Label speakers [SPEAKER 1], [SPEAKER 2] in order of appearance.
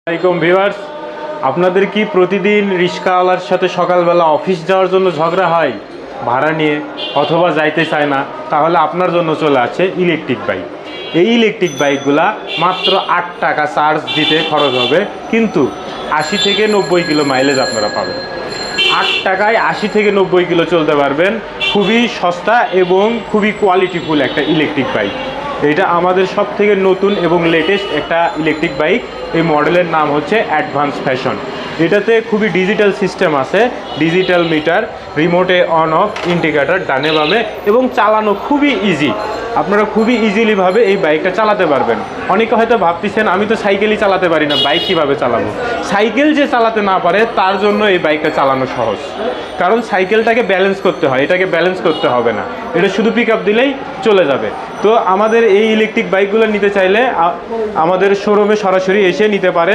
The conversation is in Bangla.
[SPEAKER 1] আসসালামাইকুম ভিউয়ার্স, আপনাদের কি প্রতিদিন রিক্সাওয়ালার সাথে সকালবেলা অফিস যাওয়ার জন্য ঝগড়া হয় ভাড়া নিয়ে, অথবা যাইতে চায় না? তাহলে আপনার জন্য চলে আছে ইলেকট্রিক বাইক। এই ইলেকট্রিক বাইকগুলা মাত্র 8 টাকা চার্জ দিতে খরচ হবে, কিন্তু 80 থেকে 90 কিলো মাইলেজ আপনারা পাবেন। 8 টাকায় 80 থেকে 90 কিলো চলতে পারবেন। খুবই সস্তা এবং খুবই কোয়ালিটিফুল একটা ইলেকট্রিক বাইক। এটা আমাদের সব থেকে নতুন এবং লেটেস্ট একটা ইলেকট্রিক বাইক। এই মডেলের নাম হচ্ছে অ্যাডভান্স ফ্যাশন। এটাতে খুবই ডিজিটাল সিস্টেম আছে, ডিজিটাল মিটার, রিমোটে অন অফ, ইন্ডিকেটর ডানে বামে, এবং চালানো খুবই ইজি। আপনারা খুবই ইজিলিভাবে এই বাইকটা চালাতে পারবেন। অনেকে হয়তো ভাবতেছেন আমি তো সাইকেলই চালাতে পারি না, বাইক কীভাবে চালাবো? সাইকেল যে চালাতে না পারে তার জন্য এই বাইকটা চালানো সহজ, কারণ সাইকেলটাকে ব্যালেন্স করতে হয়, এটাকে ব্যালেন্স করতে হবে না, এটা শুধু পিক আপ দিলেই চলে যাবে। তো আমাদের এই ইলেকট্রিক বাইকগুলো নিতে চাইলে আমাদের শোরুমে সরাসরি এসে নিতে পারেন।